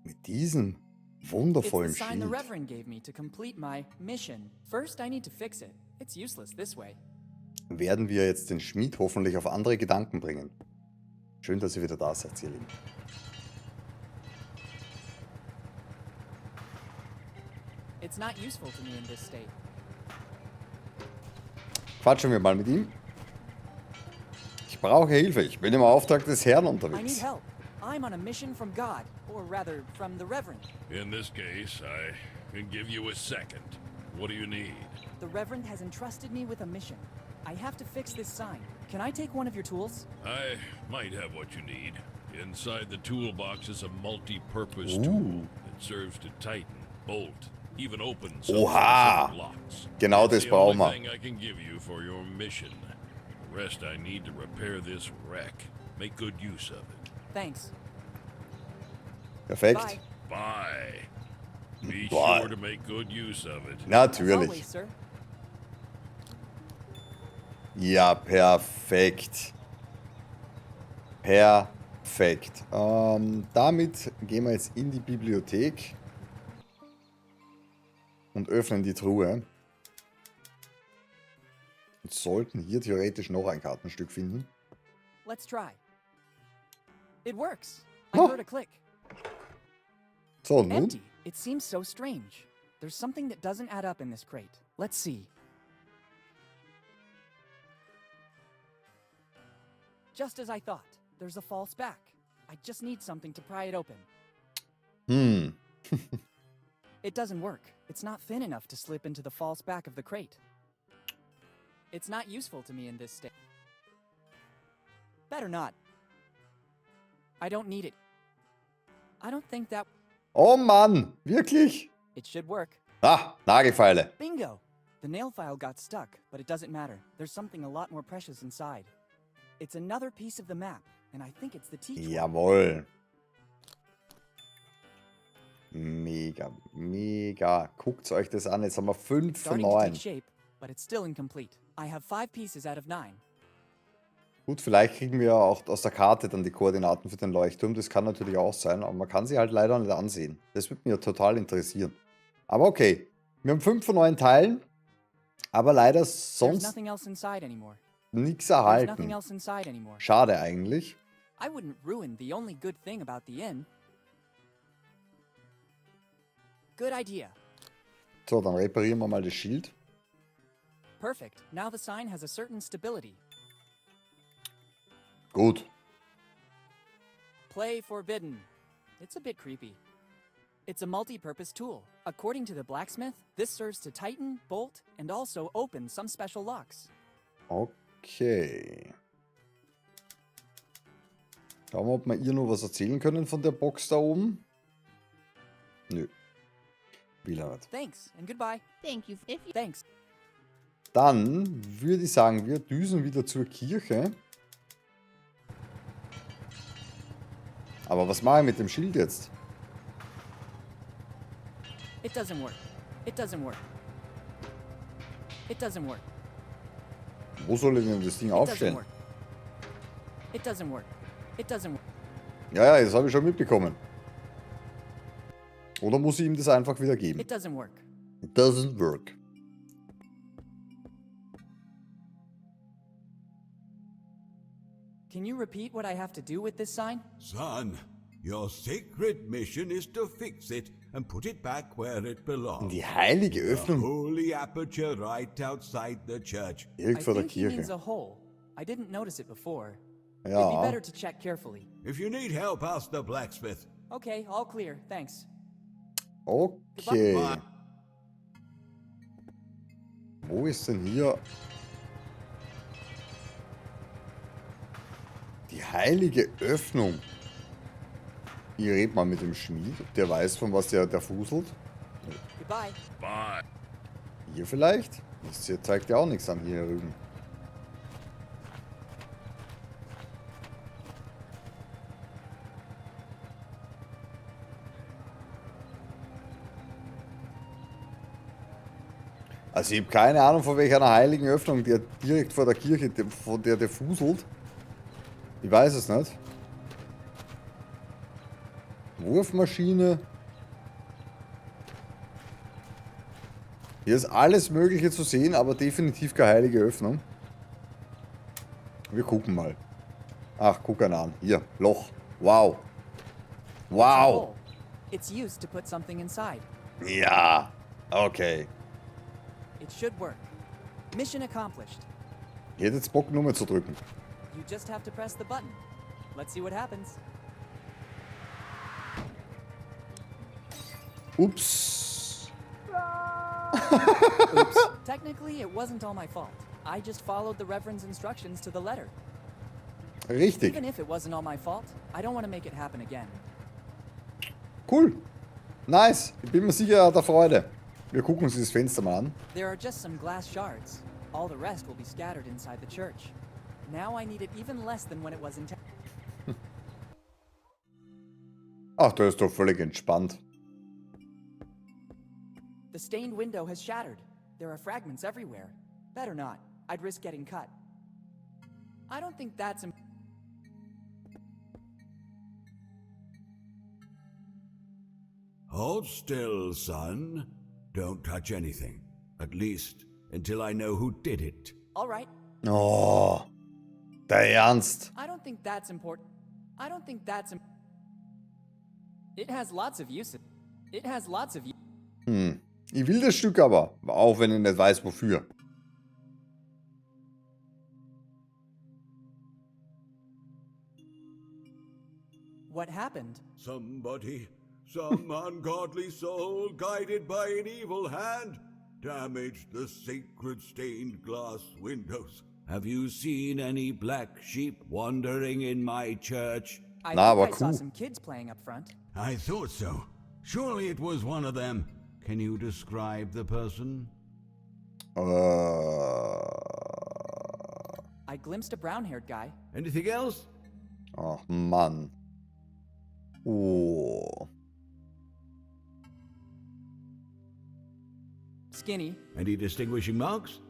Mit diesem It's wundervollen the sign the Schild. Reverend gave me to complete my mission. First, I need to fix it. It's useless this way. Werden wir jetzt den Schmied hoffentlich auf andere Gedanken bringen. Schön, dass ihr wieder da seid, ihr Lieben. It's not useful to me in this state. Quatschen wir mal mit ihm. Ich brauche Hilfe. Ich bin im Auftrag des Herrn I need unterwegs. help. I'm on a mission from God, or rather, from the Reverend. In this case, I can give you a second. What do you need? The Reverend has entrusted me with a mission. I have to fix this sign. Can I take one of your tools? I might have what you need. Inside the toolbox is a multi-purpose tool that serves to tighten, bolt, even open some Oha! specific locks. Genau That's das the brauchen only wir. thing I can give you for your mission. The rest I need to repair this wreck. Make good use of it. Thanks. Perfekt. Bye. Bye. Be Bye. sure to make good use of it. As Natürlich. always, sir. Ja, perfekt. Perfekt. Damit gehen wir jetzt in die Bibliothek und öffnen die Truhe. Und sollten hier theoretisch noch ein Kartenstück finden. Let's try. It works. I Oh. heard a click. So, und nun? Empty. It seems so strange. There's something that doesn't add up in this crate. Let's see. Just as I thought. There's a false back. I just need something to pry it open. Hm. It doesn't work. It's not thin enough to slip into the false back of the crate. It's not useful to me in this state. Better not. I don't need it. I don't think that... Oh Mann, wirklich? It should work. Ah, Nagelfeile. Bingo! The nail file got stuck, but it doesn't matter. There's something a lot more precious inside. It's another piece of the map, and I think it's the TschiOne. Jawohl. Mega, mega. Guckt euch das an. Jetzt haben wir 5 von Starting to take 9. shape, but it's still incomplete. I have 5 pieces out of 9. Gut, vielleicht kriegen wir auch aus der Karte dann die Koordinaten für den Leuchtturm. Das kann natürlich auch sein, aber man kann sie halt leider nicht ansehen. Das würde mich ja total interessieren. Aber okay, wir haben 5 von 9 Teilen, aber leider There's sonst nothing else inside anymore. nichts There's nothing erhalten. else inside anymore. Schade eigentlich. I wouldn't ruin the only good thing about the inn. Good idea. So, dann reparieren wir mal das Schild. Perfect. Now the sign has a certain stability. Gut. Play forbidden. It's a bit creepy. It's a multi-purpose tool. According to the blacksmith, this serves to tighten, bolt, and also open some special locks. Okay. Schauen wir, ob wir ihr noch was erzählen können von der Box da oben. Nö. Will er nicht. Thanks, and goodbye. Thank you. If you Thanks. Dann würde ich sagen, wir düsen wieder zur Kirche. Aber was mache ich mit dem Schild jetzt? It doesn't work. It doesn't work. It doesn't work. Wo soll ich denn das Ding It doesn't aufstellen? work. It doesn't work. It doesn't work. Ja, ja, das habe ich schon mitbekommen. Oder muss ich ihm das einfach wieder geben? It doesn't work. It doesn't work. Can you repeat what I have to do with this sign? Son, your sacred mission is to fix it and put it back where it belongs. Die heilige The Öffnung holy aperture right outside the church. direkt I vor der think he means Kirche. a hole. I didn't notice it before. It'd be Ja, better to check carefully. If you need help, ask the blacksmith. Okay, all clear. Thanks. okay. Bye. Wo ist denn hier die heilige Öffnung? Ich rede mal mit dem Schmied, ob der weiß, von was der fuselt. Goodbye. Bye. Hier vielleicht? Das hier zeigt ja auch nichts an hier drüben. Also ich habe keine Ahnung, von welcher heiligen Öffnung der direkt vor der Kirche, von der fuselt. Ich weiß es nicht. Wurfmaschine. Hier ist alles Mögliche zu sehen, aber definitiv keine heilige Öffnung. Wir gucken mal. Ach, guck einen an. Hier, Loch. Wow. It's a Wow. hole. It's used to put something inside. Ja. Okay. It should work. Mission accomplished. Ich hätte jetzt Bock, Nummer zu drücken. You just have to press the button. Let's see what happens. Ups. Oops. Technically, it wasn't all my fault. I just followed the Reverend's instructions to the letter. Richtig. Even if it wasn't all my fault, I don't want to make it happen again. Cool. Nice. Ich bin mir sicher, er hat er Freude. Wir gucken uns dieses Fenster mal an. There are just some glass shards. All the rest will be scattered inside the church. Now I need it even less than when it was intended. Ach, der ist doch völlig entspannt. The stained window has shattered. There are fragments everywhere. Better not. I'd risk getting cut. I don't think that's Hold still, son. Don't touch anything. At least until I know who did it. all right. Oh, der Ernst. I don't think that's important. I don't think that's It has lots of uses. It has lots of Ich will das Stück aber, auch wenn ich nicht weiß, wofür. What happened? Somebody, some ungodly soul, guided by an evil hand, damaged the sacred stained glass windows. Have you seen any black sheep wandering in my church? I Na, think aber I saw cool. some kids playing up front. I thought so. Surely it was one of them. Can you describe the person? I glimpsed a brown-haired guy. Anything else? Ach, Mann. Oh. Skinny. Any distinguishing marks?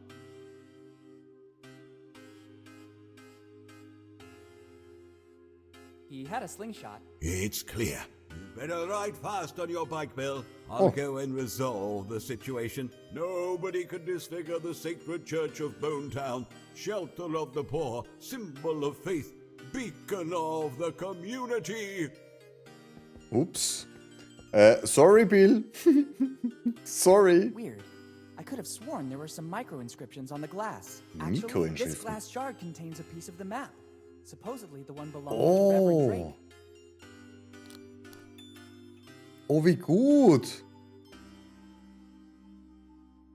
He had a slingshot. It's clear. You better ride fast on your bike, Bill. I'll go and resolve the situation. Nobody can disfigure the sacred church of Bonetown, shelter of the poor, symbol of faith, beacon of the community. Ups. Sorry, Bill. Sorry. Weird. I could have sworn there were some micro-inscriptions on the glass. Actually, this Mikroinschriften. glass shard contains a piece of the map. Supposedly the one belonging to Reverend Oh. Drake. Oh, wie gut.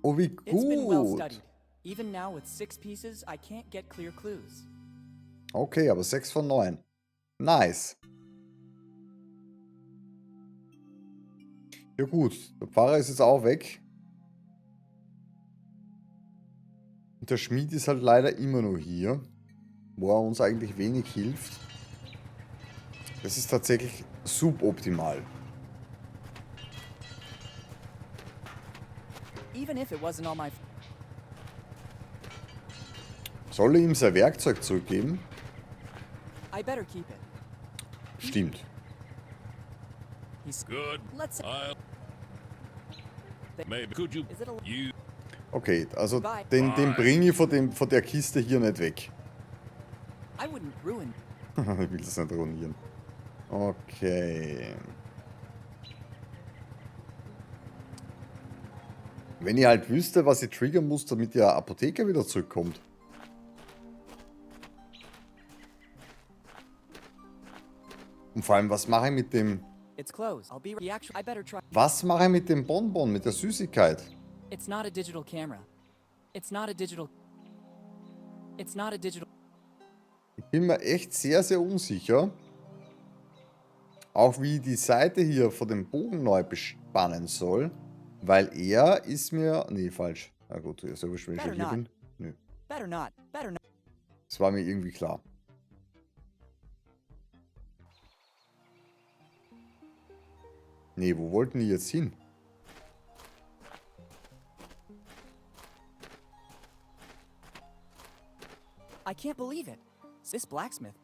Oh, wie It's been well gut. studied. Even now with 6 pieces, I can't get clear clues. Okay, aber 6 von 9. Nice. Ja gut, der Pfarrer ist jetzt auch weg. Und der Schmied ist halt leider immer noch hier, wo er uns eigentlich wenig hilft. Das ist tatsächlich suboptimal. Even if it wasn't all my Soll er ihm sein Werkzeug zurückgeben? I better keep it. Stimmt. He's Good. Let's I'll... Maybe. Could you... Is it a You... Okay, also den bringe ich von der Kiste hier nicht weg. I wouldn't ruin. Ich will das nicht ruinieren. Okay. Wenn ich halt wüsste, was ich triggern muss, damit der Apotheker wieder zurückkommt. Und vor allem, was mache ich mit dem... It's closed. I'll be I better try. Was mache ich mit dem Bonbon, mit der Süßigkeit? It's not a digital camera. It's not a digital. It's not a digital. Ich bin mir echt sehr, sehr unsicher. Auch wie ich die Seite hier von dem Bogen neu bespannen soll. Weil er ist mir... Nee, falsch. Na gut, ist ja wurscht, wenn ich schon hier bin. Nö, Better not. Better not. das war mir irgendwie klar. Nee, wo wollten die jetzt hin? I can't believe it. This blacksmith.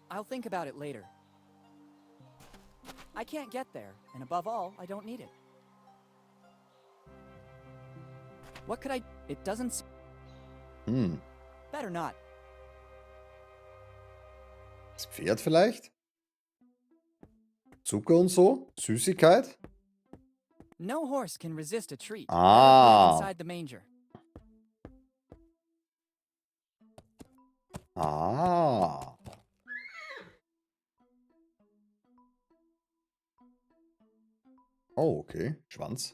I'll think about it later. I can't get there, and above all, I don't need it. What could I... It doesn't... Better not. Das Pferd vielleicht? Zucker und so? Süßigkeit? No horse can resist a treat. Better put it Ah. inside the manger. Ah. Oh, okay. Schwanz.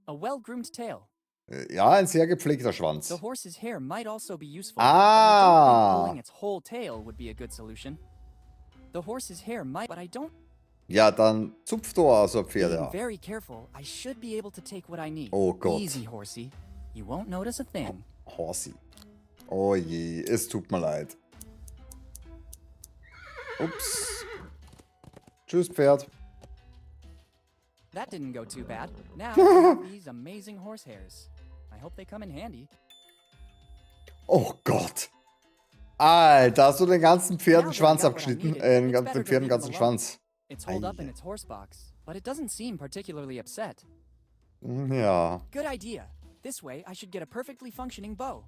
A well-groomed tail. Ja, ein sehr gepflegter Schwanz. The horse's hair might also be useful. Ah. But I don't think pulling its whole tail would be a good solution. The horse's hair might, but I don't. Ja, dann zupf du also Pferde Being ab. very careful, I should be able to take what I need. Oh Gott. Easy, horsey. You won't notice a thing. Horsey. Oh je, es tut mir leid. Ups. Tschüss, Pferd. That didn't go too bad. Now, I have these amazing horse hairs. I hope they come in handy. Oh Gott. Alter, hast du den ganzen Pferdenschwanz Now that I got what I abgeschnitten? needed, Den it's better to Pferden leave ganzen them alone. Schwanz. It's holed up in Ei. its horse box, but it doesn't seem particularly upset. Ja. Good idea. This way, I should get a perfectly functioning bow.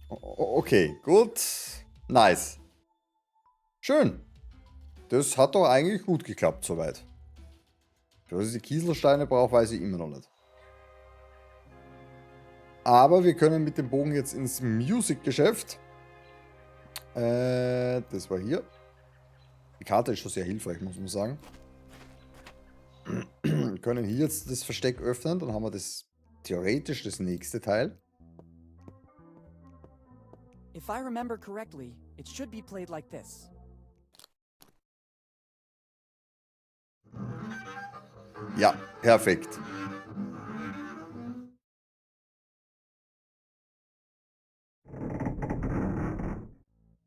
Okay, gut. Nice. Schön. Das hat doch eigentlich gut geklappt soweit. Dass ich die Kieselsteine brauche, weiß ich immer noch nicht. Aber wir können mit dem Bogen jetzt ins Music-Geschäft. Das war hier. Die Karte ist schon sehr hilfreich, muss man sagen. Wir können hier jetzt das Versteck öffnen. Dann haben wir das theoretisch das nächste Teil. If I remember correctly, it should be played like this. Ja, perfekt.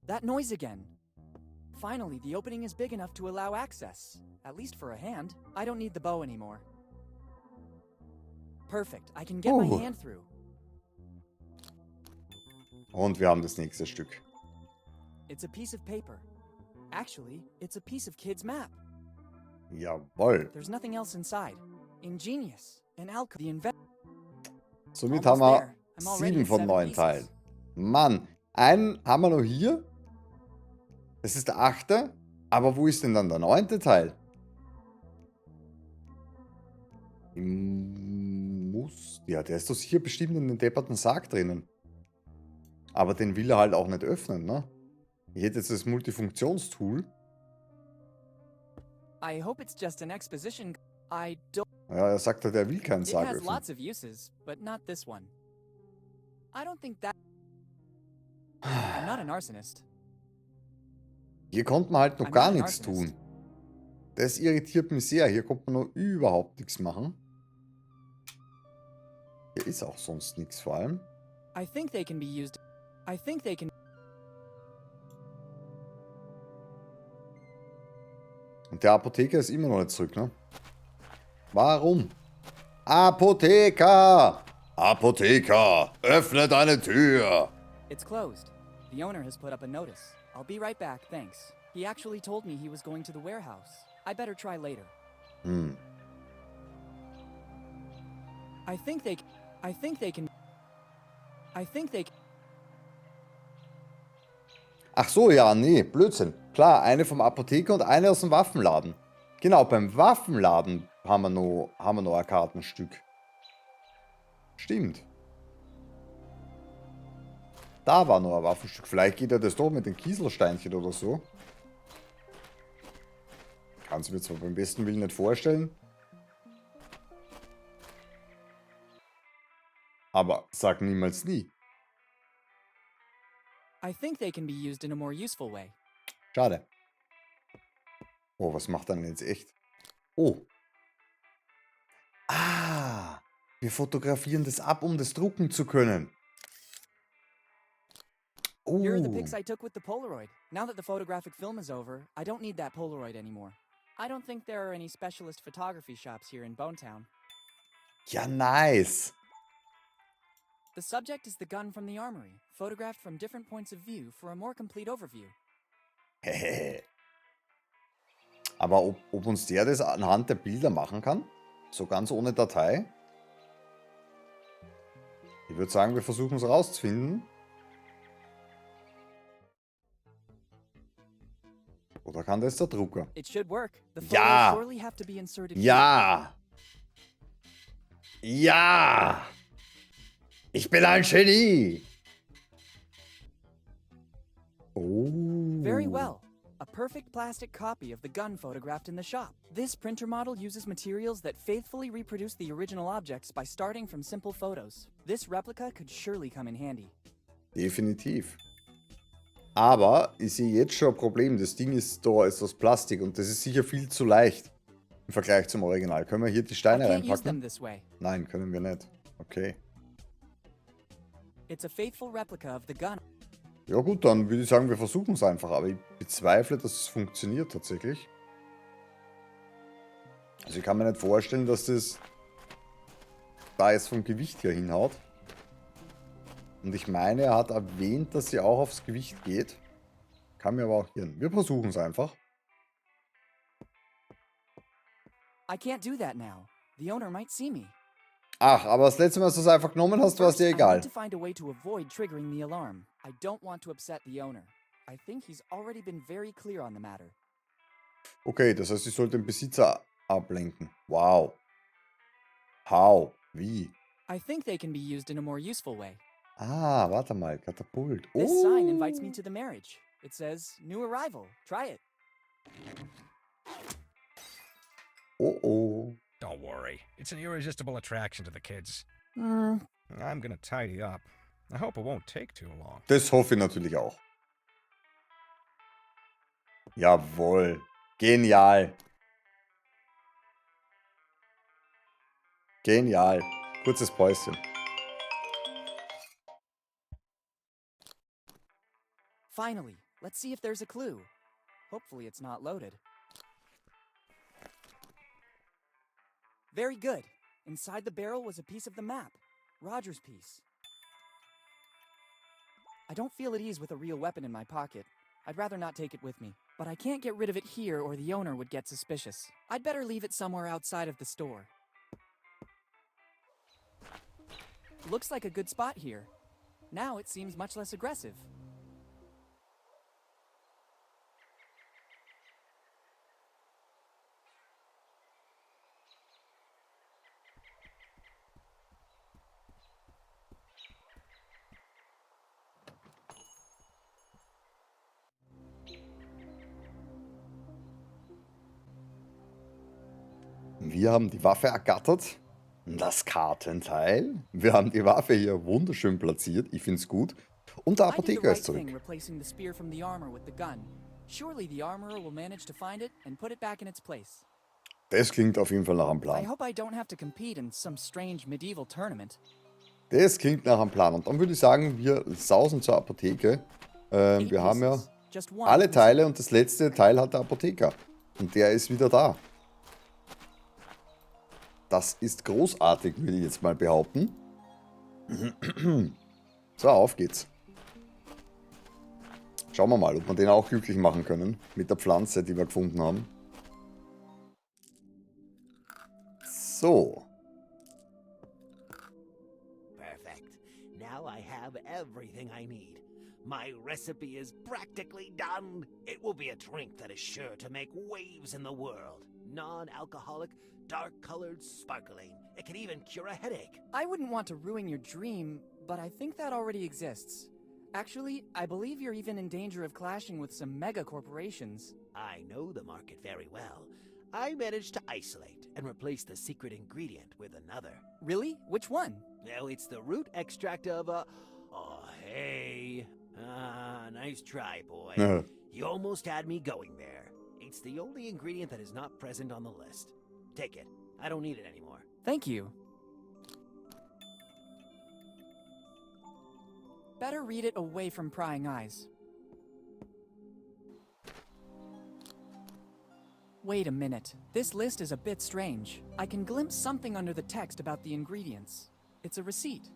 That noise again. Finally, the opening is big enough to allow access. At least for a hand. I don't need the bow anymore. Perfect. I can get my hand through. Und wir haben das nächste Stück. It's a piece of paper. Actually, it's a piece of Kid's map. Jawohl. There's nothing else inside. Ingenious. An ALLE the invent. Somit Almost haben wir there. I'm already 7 at von 7 9 pieces. Teilen. Mann, einen haben wir noch hier. Das ist der 8. Aber wo ist denn dann der 9. Teil? Ja, der ist doch sicher bestimmt in den depperten Sarg drinnen. Aber den will er halt auch nicht öffnen, ne? Ich hätte jetzt das Multifunktionstool. I hope it's just an exposition. I don't. Ja, er sagt halt, er will keinen It Sarg has öffnen. lots of uses, but not this one. I don't think that. I'm not an arsonist. Hier konnte man halt noch I'm gar not an nichts arsonist. tun. Das irritiert mich sehr. Hier konnte man noch überhaupt nichts machen. Hier ist auch sonst nichts vor allem. I think they can be used. I think they can. Und der Apotheker ist immer noch nicht zurück, ne? Warum? Apotheker! Apotheker! Öffne deine Tür! It's closed. The owner has put up a notice. I'll be right back, thanks. He actually told me he was going to the warehouse. I better try later. I think they. I think they can. I think they. Ach so, ja, nee, Blödsinn. Klar, eine vom Apotheker und eine aus dem Waffenladen. Genau, beim Waffenladen haben wir noch ein Kartenstück. Stimmt. Da war noch ein Waffenstück. Vielleicht geht er das doch mit den Kieselsteinchen oder so. Kann es mir zwar beim besten Willen nicht vorstellen. Aber sag niemals nie. I think they can be used in a more useful way. Schade. Oh, was macht er denn jetzt echt? Oh. Ah, wir fotografieren das ab, um das drucken zu können. Here are the Oh. pics I took with the Polaroid. Now that the photographic film is over, I don't need that Polaroid anymore. I don't think there are any specialist photography shops here in Bonetown. Ja, nice. The subject is the gun from the armory, photographed from different points of view for a more complete overview. Aber ob uns der das anhand der Bilder machen kann? So ganz ohne Datei? Ich würde sagen, wir versuchen es rauszufinden. Oder kann das der Drucker? It should work. The photos Ja! surely have to be inserted here. Ja! Ja! Ich bin ein Genie! Oh. Very well. A perfect plastic copy of the gun photographed in the shop. This printer model uses materials that faithfully reproduce the original objects by starting from simple photos. This replica could surely come in handy. Definitiv. Aber ich sehe jetzt schon ein Problem. Das Ding ist da, ist aus Plastik und das ist sicher viel zu leicht im Vergleich zum Original. Können wir hier die I Steine can't use them reinpacken? this way. Nein, können wir nicht. Okay. It's a faithful replica of the gun. Ja gut, dann würde ich sagen, wir versuchen es einfach. Aber ich bezweifle, dass es funktioniert tatsächlich. Also ich kann mir nicht vorstellen, dass das da jetzt vom Gewicht her hinhaut. Und ich meine, er hat erwähnt, dass sie auch aufs Gewicht geht. Kann mir aber auch irren. Wir versuchen es einfach. I can't do that now. The owner might see me. Ach, aber das letzte Mal, als du es einfach genommen hast, war es First, dir I egal. need to find a way to avoid triggering the alarm. I don't want to upset the owner. I think he's already been very clear on the matter. Okay, das heißt, ich sollte den Besitzer ablenken. Wow. How? Wie? I think they can be used in a more useful way. Ah, warte mal. Katapult. This sign invites me to the marriage. It says, new arrival. Try it. Oh, oh. Don't worry. It's an irresistible attraction to the kids. I'm gonna tidy up. I hope it won't take too long. Das hoffe ich natürlich auch. Jawohl. Genial. Genial. Kurzes Päuschen. Finally, let's see if there's a clue. Hopefully it's not loaded. Very good. Inside the barrel was a piece of the map. Roger's piece. I don't feel at ease with a real weapon in my pocket. I'd rather not take it with me. But I can't get rid of it here or the owner would get suspicious. I'd better leave it somewhere outside of the store. Looks like a good spot here. Now it seems much less aggressive. Wir haben die Waffe ergattert. Das Kartenteil. Wir haben die Waffe hier wunderschön platziert. Ich finde es gut. Und der I did the Apotheker right ist zurück. thing replacing the spear from the armor with the gun. Surely the armorer will manage to find it and put it back in its place. Das klingt auf jeden Fall nach einem I Plan. hope I don't have to compete in some strange medieval tournament. Das klingt nach einem Plan. Und dann würde ich sagen, wir sausen zur Apotheke. Eight Wir haben ja pieces. Just one alle from Teile und das letzte Teil hat der Apotheker. Und der ist wieder da. Das ist großartig, würde ich jetzt mal behaupten. So, auf geht's. Schauen wir mal, ob wir den auch glücklich machen können. Mit der Pflanze, die wir gefunden haben. So. Perfect. Now I have everything I need. My recipe is practically done. It will be a drink that is sure to make waves in the world. Non-alcoholic, dark-colored, sparkling. It can even cure a headache. I wouldn't want to ruin your dream, but I think that already exists. Actually, I believe you're even in danger of clashing with some mega corporations. I know the market very well. I managed to isolate and replace the secret ingredient with another. Really? Which one? Now it's the root extract of a... Oh, hey. Nice try, boy. Ja. You almost had me going there. It's the only ingredient that is not present on the list. Take it. I don't need it anymore. Thank you. Better read it away from prying eyes. Wait a minute. This list is a bit strange. I can glimpse something under the text about the ingredients. It's a receipt.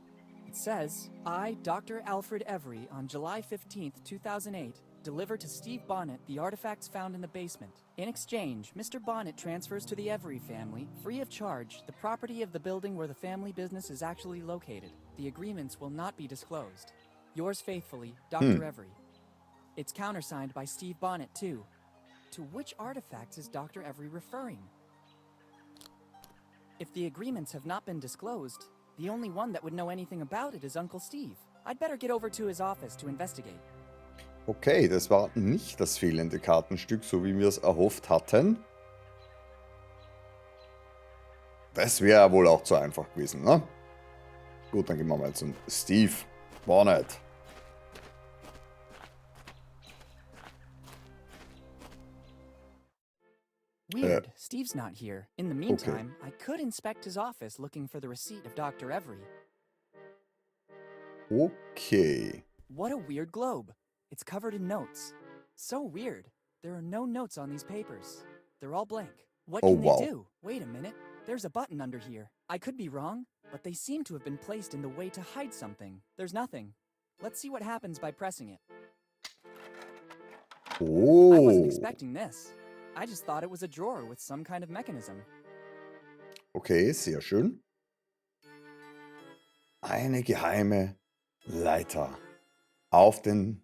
It says, I, Dr. Alfred Every, on July 15th, 2008, Deliver to Steve Bonnet the artifacts found in the basement. In exchange, Mr. Bonnet transfers to the Every family, free of charge, the property of the building where the family business is actually located. The agreements will not be disclosed. Yours faithfully, Dr. Every. It's countersigned by Steve Bonnet, too. To which artifacts is Dr. Every referring? If the agreements have not been disclosed, the only one that would know anything about it is Uncle Steve. I'd better get over to his office to investigate. Okay, das war nicht das fehlende Kartenstück, so wie wir es erhofft hatten. Das wäre wohl auch zu einfach gewesen, ne? Gut, dann gehen wir mal zum Steve Bonnet. Weird, Steve's not here. In the meantime, I could inspect his office looking for the receipt of Dr. Every. Okay. What a weird globe. It's covered in notes. So weird. There are no notes on these papers. They're all blank. What can they do? Wait a minute. There's a button under here. I could be wrong, but they seem to have been placed in the way to hide something. There's nothing. Let's see what happens by pressing it. I wasn't expecting this. I just thought it was a drawer with some kind of mechanism. Okay, sehr schön. Eine geheime Leiter auf den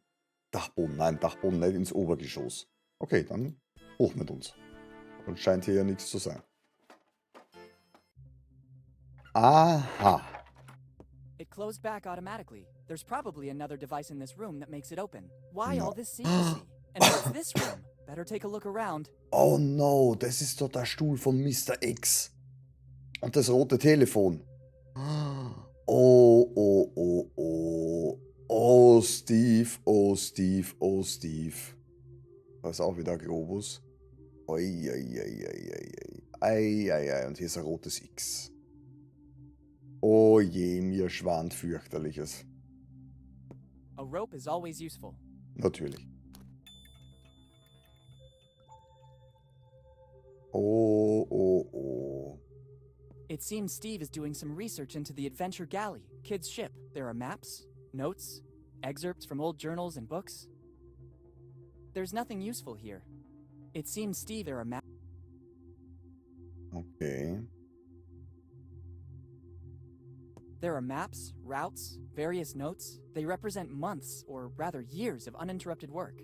Dachboden. Nein, Dachboden nicht, ins Obergeschoss. Okay, dann hoch mit uns. Und scheint hier ja nichts zu sein. Aha. It closed back automatically. There's probably another device in this room that makes it open. Why all this secrecy? And what's this room? Better take a look around. Oh no, das ist doch der Stuhl von Mr. X. Und das rote Telefon. Oh, oh, oh, oh. Oh, Steve, oh, Steve, oh, Steve. Da ist auch wieder ein Globus. Oi, oi, oi, oi, oi. Ei, ei, ei. Und hier ist ein rotes X. Oh je, mir schwant fürchterliches. A rope is always useful. Natürlich. Oh, oh, oh. It seems Steve is doing some research into the Adventure Galley, kids' ship. There are maps, notes, excerpts from old journals and books. There's nothing useful here. It seems Steve there are maps. Okay. There are maps, routes, various notes. They represent months, or rather years, of uninterrupted work.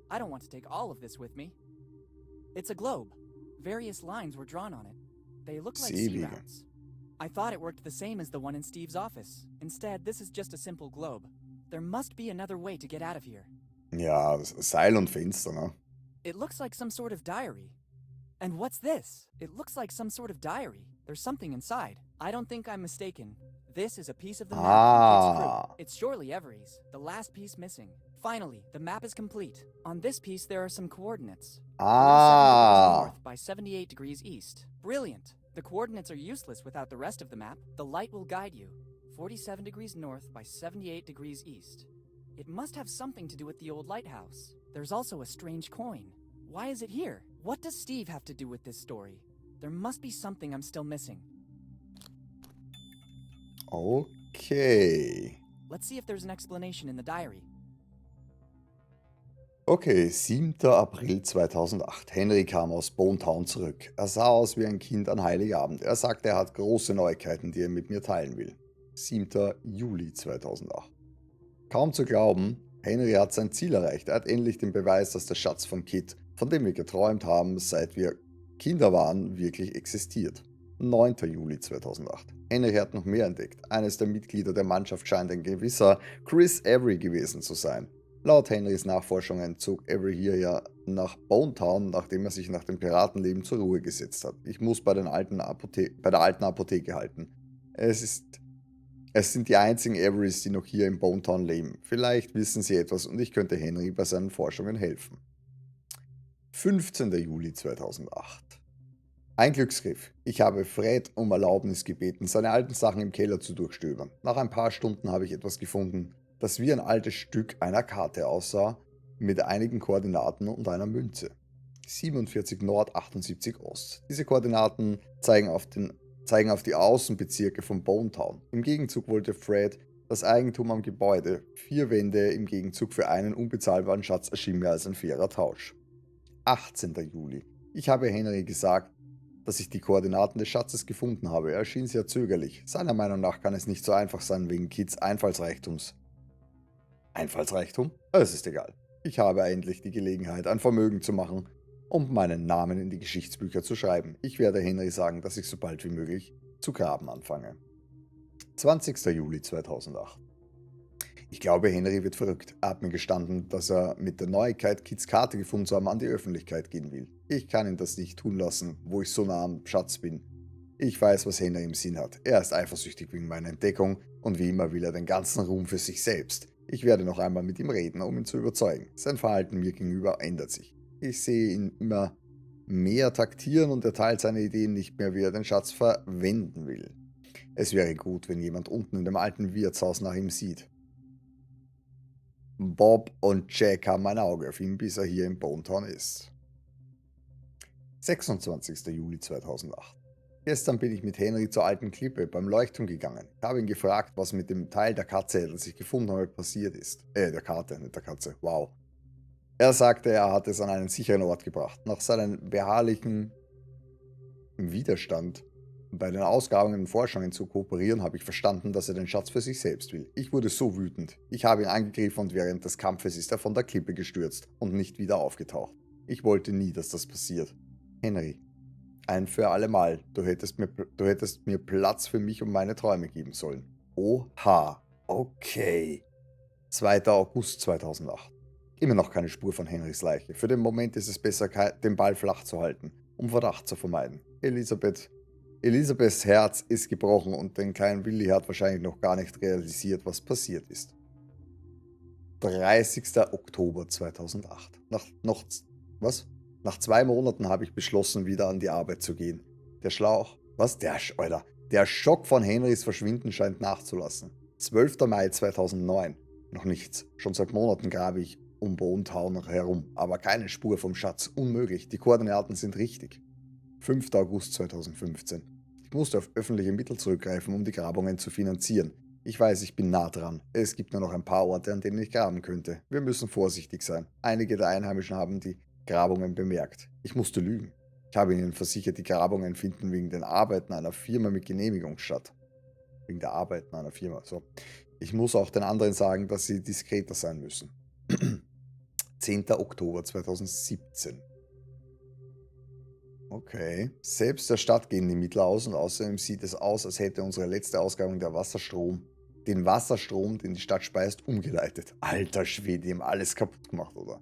I don't want to take all of this with me. It's a globe. Various lines were drawn on it. They look like sea routes. I thought it worked the same as the one in Steve's office. Instead, this is just a simple globe. There must be another way to get out of here. Ja, Seil und Fenster, ne? It looks like some sort of diary. And what's this? It looks like some sort of diary. There's something inside. I don't think I'm mistaken. This is a piece of the map from Kid's crew. It's surely Every's, the last piece missing. Finally, the map is complete. On this piece, there are some coordinates. 47 degrees north by 78 degrees east. Brilliant. The coordinates are useless without the rest of the map. The light will guide you. 47 degrees north by 78 degrees east. It must have something to do with the old lighthouse. There's also a strange coin. Why is it here? What does Steve have to do with this story? There must be something I'm still missing. Okay. Let's see if there's an explanation in the diary. Okay, 7. April 2008. Henry kam aus Bonetown zurück. Er sah aus wie ein Kind an Heiligabend. Er sagte, er hat große Neuigkeiten, die er mit mir teilen will. 7. Juli 2008. Kaum zu glauben, Henry hat sein Ziel erreicht. Er hat endlich den Beweis, dass der Schatz von Kit, von dem wir geträumt haben, seit wir Kinder waren, wirklich existiert. 9. Juli 2008. Henry hat noch mehr entdeckt. Eines der Mitglieder der Mannschaft scheint ein gewisser Chris Avery gewesen zu sein. Laut Henrys Nachforschungen zog Avery hierher nach Bonetown, nachdem er sich nach dem Piratenleben zur Ruhe gesetzt hat. Ich muss bei der alten Apotheke halten. Es sind die einzigen Averys, die noch hier in Bonetown leben. Vielleicht wissen sie etwas und ich könnte Henry bei seinen Forschungen helfen. 15. Juli 2008. Ein Glücksgriff. Ich habe Fred um Erlaubnis gebeten, seine alten Sachen im Keller zu durchstöbern. Nach ein paar Stunden habe ich etwas gefunden, das wie ein altes Stück einer Karte aussah, mit einigen Koordinaten und einer Münze. 47 Nord, 78 Ost. Diese Koordinaten zeigen auf die Außenbezirke von Bonetown. Im Gegenzug wollte Fred Das Eigentum am Gebäude, 4 Wände im Gegenzug für einen unbezahlbaren Schatz erschien mir als ein fairer Tausch. 18. Juli. Ich habe Henry gesagt, dass ich die Koordinaten des Schatzes gefunden habe. Er erschien sehr zögerlich. Seiner Meinung nach kann es nicht so einfach sein wegen Kids Einfallsreichtums. Einfallsreichtum? Es ist egal. Ich habe endlich die Gelegenheit, ein Vermögen zu machen und meinen Namen in die Geschichtsbücher zu schreiben. Ich werde Henry sagen, dass ich so bald wie möglich zu graben anfange. 20. Juli 2008. Ich glaube, Henry wird verrückt. Er hat mir gestanden, dass er mit der Neuigkeit, Kids Karte gefunden zu haben, an die Öffentlichkeit gehen will. Ich kann ihn das nicht tun lassen, wo ich so nah am Schatz bin. Ich weiß, was Henry im Sinn hat. Er ist eifersüchtig wegen meiner Entdeckung und wie immer will er den ganzen Ruhm für sich selbst. Ich werde noch einmal mit ihm reden, um ihn zu überzeugen. Sein Verhalten mir gegenüber ändert sich. Ich sehe ihn immer mehr taktieren und er teilt seine Ideen nicht mehr, wie er den Schatz verwenden will. Es wäre gut, wenn jemand unten in dem alten Wirtshaus nach ihm sieht. Bob und Jack haben ein Auge auf ihn, bis er hier in Bonetown ist. 26. Juli 2008. Gestern bin ich mit Henry zur alten Klippe beim Leuchtturm gegangen. Ich habe ihn gefragt, was mit dem Teil der Katze, das ich gefunden habe, passiert ist. Der Karte, nicht der Katze. Wow. Er sagte, er hat es an einen sicheren Ort gebracht. Nach seinem beharrlichen Widerstand bei den Ausgrabungen und Forschungen zu kooperieren, habe ich verstanden, dass er den Schatz für sich selbst will. Ich wurde so wütend. Ich habe ihn angegriffen und während des Kampfes ist er von der Klippe gestürzt und nicht wieder aufgetaucht. Ich wollte nie, dass das passiert. Henry, ein für alle Mal. Du hättest mir Platz für mich und meine Träume geben sollen. Oha. Okay. 2. August 2008. Immer noch keine Spur von Henrys Leiche. Für den Moment ist es besser, den Ball flach zu halten, um Verdacht zu vermeiden. Elisabeths Herz ist gebrochen und den kleinen Willy hat wahrscheinlich noch gar nicht realisiert, was passiert ist. 30. Oktober 2008. Nach 2 Monaten habe ich beschlossen, wieder an die Arbeit zu gehen. Der Schock von Henrys Verschwinden scheint nachzulassen. 12. Mai 2009. Noch nichts. Schon seit Monaten grabe ich um Bonetown herum, aber keine Spur vom Schatz. Unmöglich. Die Koordinaten sind richtig. 5. August 2015. Ich musste auf öffentliche Mittel zurückgreifen, um die Grabungen zu finanzieren. Ich weiß, ich bin nah dran. Es gibt nur noch ein paar Orte, an denen ich graben könnte. Wir müssen vorsichtig sein. Einige der Einheimischen haben die Grabungen bemerkt. Ich musste lügen. Ich habe ihnen versichert, die Grabungen finden wegen den Arbeiten einer Firma mit Genehmigung statt. Wegen der Arbeiten einer Firma. So. Ich muss auch den anderen sagen, dass sie diskreter sein müssen. 10. Oktober 2017. Okay. Selbst der Stadt gehen die Mittel aus und außerdem sieht es aus, als hätte unsere letzte Ausgabe den Wasserstrom, den die Stadt speist, umgeleitet. Alter Schwede, die haben alles kaputt gemacht, oder?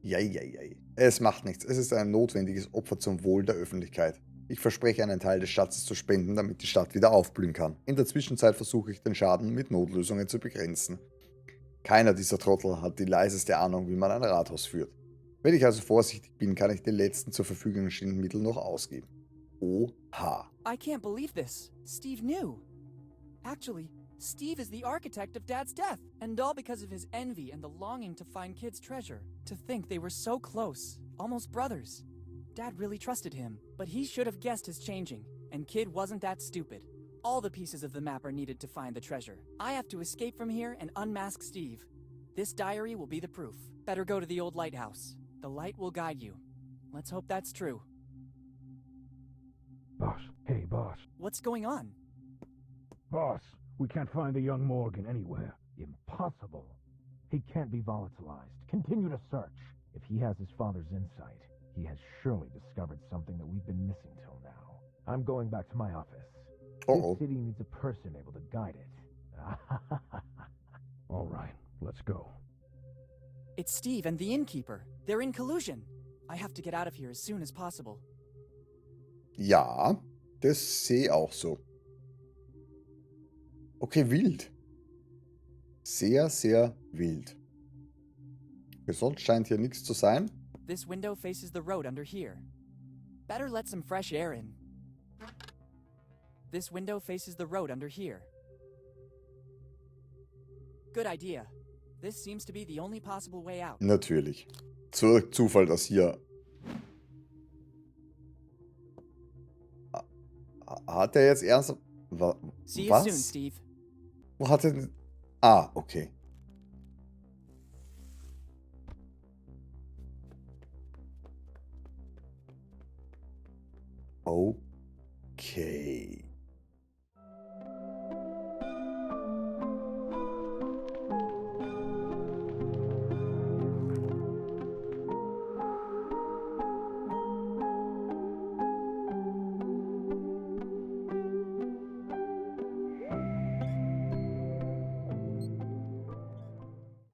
Jei. Es macht nichts. Es ist ein notwendiges Opfer zum Wohl der Öffentlichkeit. Ich verspreche, einen Teil des Schatzes zu spenden, damit die Stadt wieder aufblühen kann. In der Zwischenzeit versuche ich, den Schaden mit Notlösungen zu begrenzen. Keiner dieser Trottel hat die leiseste Ahnung, wie man ein Rathaus führt. Wenn ich also vorsichtig bin, kann ich die letzten zur Verfügung stehenden Mittel noch ausgeben. Oha. I can't believe this. Steve knew. Actually, Steve is the architect of Dad's death. And all because of his envy and the longing to find Kid's treasure. To think they were so close, almost brothers. Dad really trusted him, but he should have guessed his changing. And Kid wasn't that stupid. All the pieces of the map are needed to find the treasure. I have to escape from here and unmask Steve. This diary will be the proof. Better go to the old lighthouse. The light will guide you. Let's hope that's true. Boss. Hey, boss. What's going on? Boss, we can't find the young Morgan anywhere. Impossible. He can't be volatilized. Continue to search. If he has his father's insight, he has surely discovered something that we've been missing till now. I'm going back to my office. This city needs a person able to guide it. All right, let's go. It's Steve and the innkeeper. They're in collusion. I have to get out of here as soon as possible. Ja, das sehe auch so. Okay, wild. Sehr, sehr wild. Sonst scheint hier nichts zu sein. This window faces the road under here. Better let some fresh air in. This window faces the road under here. Good idea. This seems to be the only possible way out. Natürlich. Zufall, dass hier... Hat er jetzt ernsthaft... See you soon, Was? Steve. Wo hat er... Ah, okay. Okay.